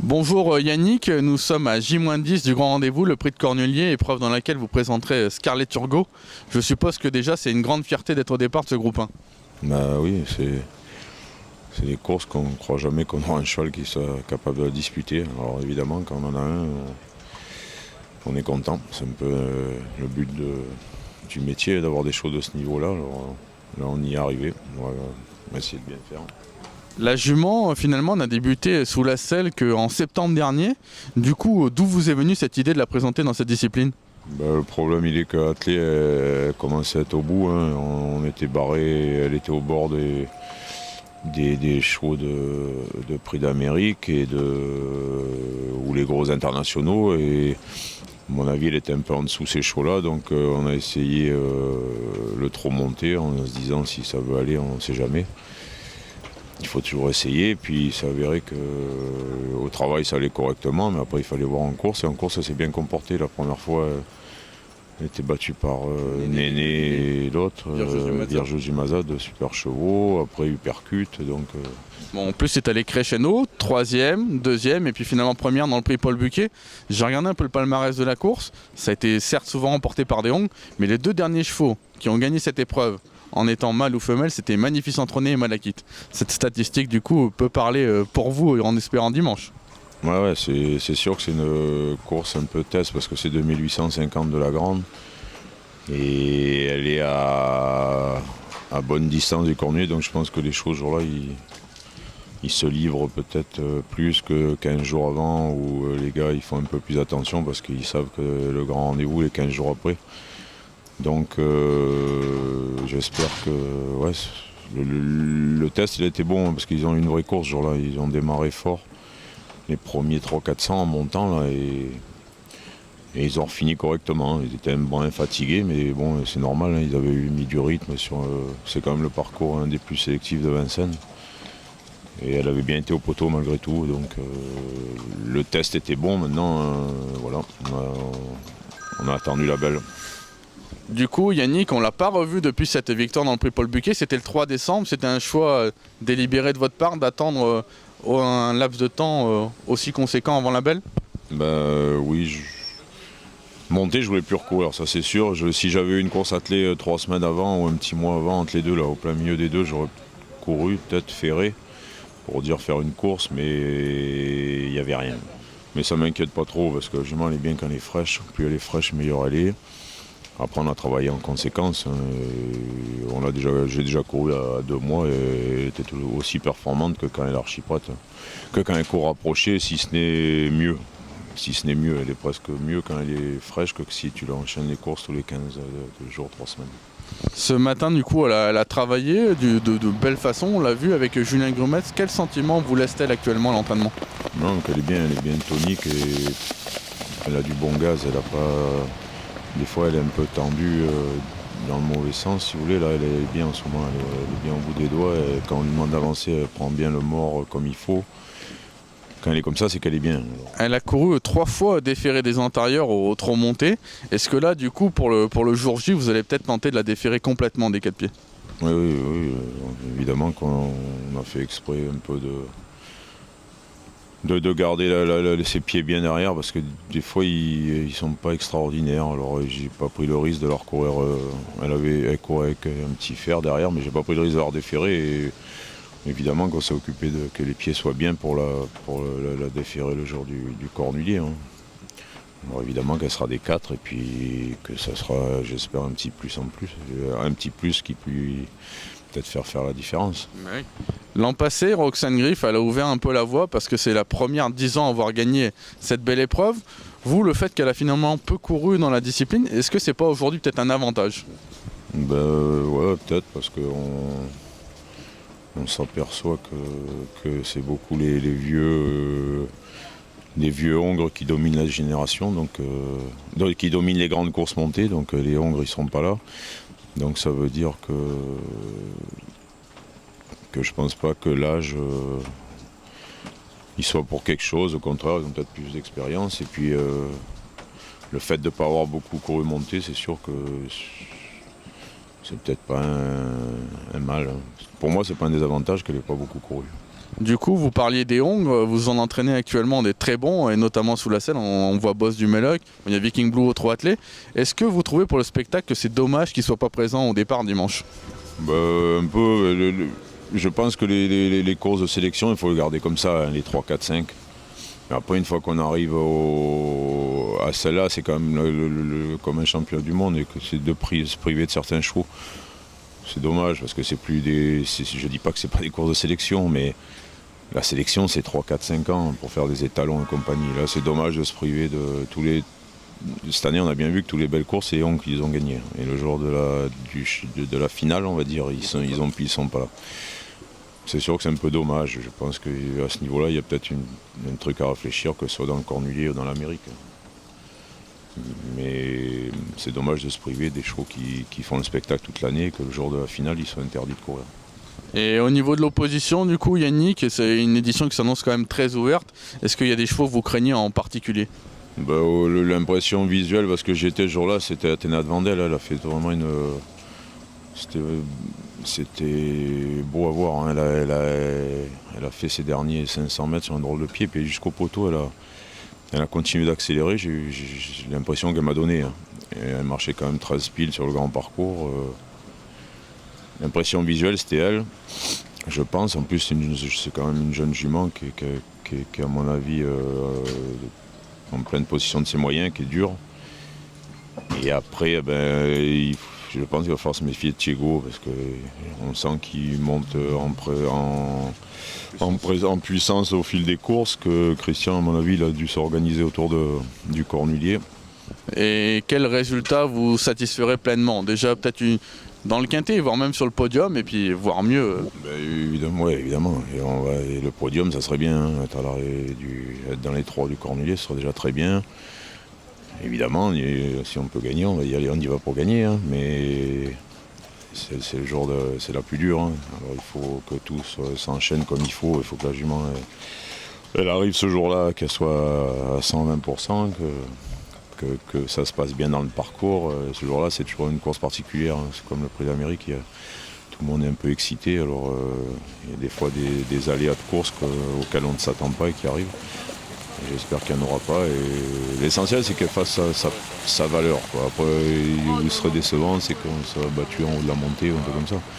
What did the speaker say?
Bonjour Yannick, nous sommes à J-10 du Grand Rendez-vous, le prix de Cornulier, épreuve dans laquelle vous présenterez Scarlet Turgot. Je suppose que déjà c'est une grande fierté d'être au départ de ce groupe 1. Bah oui, c'est des courses qu'on ne croit jamais qu'on aura un cheval qui soit capable de la disputer. Alors évidemment, quand on en a un, on est content. C'est un peu le but du métier, d'avoir des choses de ce niveau-là. Alors là, on y est arrivé. On va essayer de bien faire. La jument finalement n'a débuté sous la selle qu'en septembre dernier. Du coup, d'où vous est venue cette idée de la présenter dans cette discipline? Bah, le problème, il est qu'Attelé commençait à être au bout. Hein. On était barré, elle était au bord des chevaux de prix d'Amérique ou les gros internationaux. Et à mon avis, elle était un peu en dessous ces chevaux-là. Donc on a essayé le trop monter en se disant si ça veut aller, on ne sait jamais. Il faut toujours essayer. Et puis il s'est avéré qu'au travail, ça allait correctement. Mais après, il fallait voir en course. Et en course, ça s'est bien comporté. La première fois, elle était battue par Néné et l'autre, Virgos du Mazat, de super chevaux. Après, Hypercute. Donc, Bon, en plus c'est allé crescendo, troisième, deuxième et puis finalement première dans le prix Paul Buquet. J'ai regardé un peu le palmarès de la course. Ça a été certes souvent remporté par des hongres, mais les deux derniers chevaux qui ont gagné cette épreuve en étant mâle ou femelle, c'était Magnificent Trôné et Malakite. Cette statistique du coup peut parler pour vous en espérant dimanche. ouais, c'est sûr que c'est une course un peu test parce que c'est 2850 de la grande. Et elle est à bonne distance du cornulier, donc je pense que les chevaux ce jour-là, ils se livrent peut-être plus que 15 jours avant où les gars ils font un peu plus attention parce qu'ils savent que le grand rendez-vous est 15 jours après. Donc j'espère que ouais, le test il a été bon parce qu'ils ont eu une vraie course ce jour-là, ils ont démarré fort les premiers 300-400 en montant là, et ils ont fini correctement. Ils étaient un peu fatigués, mais bon, c'est normal, hein, ils avaient mis du rythme. C'est quand même le parcours un des plus sélectifs de Vincennes. Et elle avait bien été au poteau malgré tout. Donc le test était bon. Maintenant, voilà, on a attendu la belle. Du coup, Yannick, on l'a pas revu depuis cette victoire dans le prix Paul Buquet. C'était le 3 décembre. C'était un choix délibéré de votre part d'attendre un laps de temps aussi conséquent avant la belle? Oui, monter, je voulais plus recourir, ça c'est sûr. Si j'avais eu une course attelée 3 semaines avant ou un petit mois avant, entre les deux, là, au plein milieu des deux, j'aurais couru, peut-être ferré, pour dire faire une course, mais il n'y avait rien. Mais ça m'inquiète pas trop parce que la jument elle est bien quand elle est fraîche. Plus elle est fraîche, meilleure elle est. Après, on a travaillé en conséquence. Hein, j'ai déjà couru à 2 mois et elle était aussi performante que quand elle est archiprate. Que quand elle court rapprochée, si ce n'est mieux. Si ce n'est mieux, elle est presque mieux quand elle est fraîche que si tu l'enchaînes les courses tous les 15 jours, 3 semaines. Ce matin, du coup, elle a travaillé de belle façon. On l'a vu avec Julien Grumetz. Quel sentiment vous laisse-t-elle actuellement à l'entraînement? Non, donc elle est bien tonique et elle a du bon gaz. Elle a pas. Des fois, elle est un peu tendue dans le mauvais sens, si vous voulez. Là, elle est bien en ce moment. Elle est bien au bout des doigts. Et quand on lui demande d'avancer, elle prend bien le mort comme il faut. Quand elle est comme ça, c'est qu'elle est bien. Elle a couru 3 fois déféré des antérieurs au trop monté. Est-ce que là, du coup, pour le jour J, vous allez peut-être tenter de la déférer complètement des 4 pieds? Oui, évidemment qu'on a fait exprès un peu de garder ses pieds bien derrière parce que des fois ils sont pas extraordinaires. Alors j'ai pas pris le risque de leur courir. Elle courait avec un petit fer derrière, mais j'ai pas pris le risque de leur déférer. Et évidemment qu'on s'est occupé que les pieds soient bien pour la déférer le jour du cornulier. Hein. Alors évidemment qu'elle sera des 4 et puis que ça sera, j'espère, un petit plus en plus. Un petit plus qui peut peut-être faire la différence. Oui. L'an passé, Roxane Griff, elle a ouvert un peu la voie parce que c'est la première de 10 ans à avoir gagné cette belle épreuve. Vous, le fait qu'elle a finalement peu couru dans la discipline, est-ce que c'est pas aujourd'hui peut-être un avantage? Ouais, peut-être parce qu'on s'aperçoit que c'est beaucoup les vieux hongres qui dominent la génération, donc qui dominent les grandes courses montées, donc les hongres ils seront pas là. Donc ça veut dire que je pense pas que l'âge il soit pour quelque chose, au contraire ils ont peut-être plus d'expérience et puis le fait de ne pas avoir beaucoup couru monté, c'est sûr que c'est peut-être pas un mal. Pour moi c'est pas un désavantage qu'elle n'ait pas beaucoup couru. Du coup, vous parliez des Hong, vous en entraînez actuellement des très bons, et notamment sous la selle, on voit Boss du Meloc, il y a Viking Blue au 3 athlètes. Est-ce que vous trouvez pour le spectacle que c'est dommage qu'il ne soit pas présent au départ dimanche? Bah, un peu. Je pense que les courses de sélection, il faut les garder comme ça, hein, les 3, 4, 5. Mais après, une fois qu'on arrive à celle-là, c'est quand même comme un champion du monde et que c'est se priver de certains chevaux. C'est dommage parce que c'est plus des. Je dis pas que c'est pas des courses de sélection, mais la sélection c'est 3, 4, 5 ans pour faire des étalons et compagnie. Là, c'est dommage de se priver de tous les. Cette année, on a bien vu que toutes les belles courses, c'est Hong qui les ont gagnées. Et le jour de la finale, on va dire, ils sont pas là. C'est sûr que c'est un peu dommage. Je pense qu'à ce niveau-là, il y a peut-être un truc à réfléchir, que ce soit dans le Cornulier ou dans l'Amérique. Mais c'est dommage de se priver des chevaux qui font le spectacle toute l'année et que le jour de la finale, ils soient interdits de courir. Et au niveau de l'opposition, du coup, Yannick, c'est une édition qui s'annonce quand même très ouverte. Est-ce qu'il y a des chevaux que vous craignez en particulier? Bah, l'impression visuelle, parce que j'étais ce jour-là, c'était Athéna de Vandel. Elle a fait vraiment une. C'était beau à voir. Hein. Elle a fait ses derniers 500 mètres sur un drôle de pied, puis jusqu'au poteau, elle a continué d'accélérer. J'ai l'impression qu'elle m'a donné. Hein. Et elle marchait quand même 13 piles sur le grand parcours. L'impression visuelle, c'était elle. Je pense. En plus, c'est quand même une jeune jument qui est, à mon avis, en pleine possession de ses moyens, qui est dure. Et après, je pense qu'il va falloir se méfier de Thiego parce qu'on sent qu'il monte en puissance au fil des courses, que Christian, à mon avis, il a dû s'organiser autour du Cornulier. Et quel résultat vous satisferait pleinement? Déjà peut-être dans le quintet, voire même sur le podium, et puis voire mieux. Évidemment, ouais, évidemment. Et le podium, ça serait bien. Hein. Être dans les 3 du Cornulier, ce serait déjà très bien. Évidemment, si on peut gagner, on va y aller, on y va pour gagner. Hein. Mais c'est c'est la plus dure. Hein. Alors il faut que tout s'enchaîne comme il faut. Il faut que la jument elle arrive ce jour-là, qu'elle soit à 120%, que ça se passe bien dans le parcours. Ce jour-là, c'est toujours une course particulière. Hein. C'est comme le Prix d'Amérique. Tout le monde est un peu excité. Alors il y a des fois des aléas de course auxquels on ne s'attend pas et qui arrivent. J'espère qu'il n'y en aura pas. Et l'essentiel, c'est qu'elle fasse sa valeur. Quoi. Après, il serait décevant, c'est qu'on soit battu en haut de la montée ou un peu comme ça.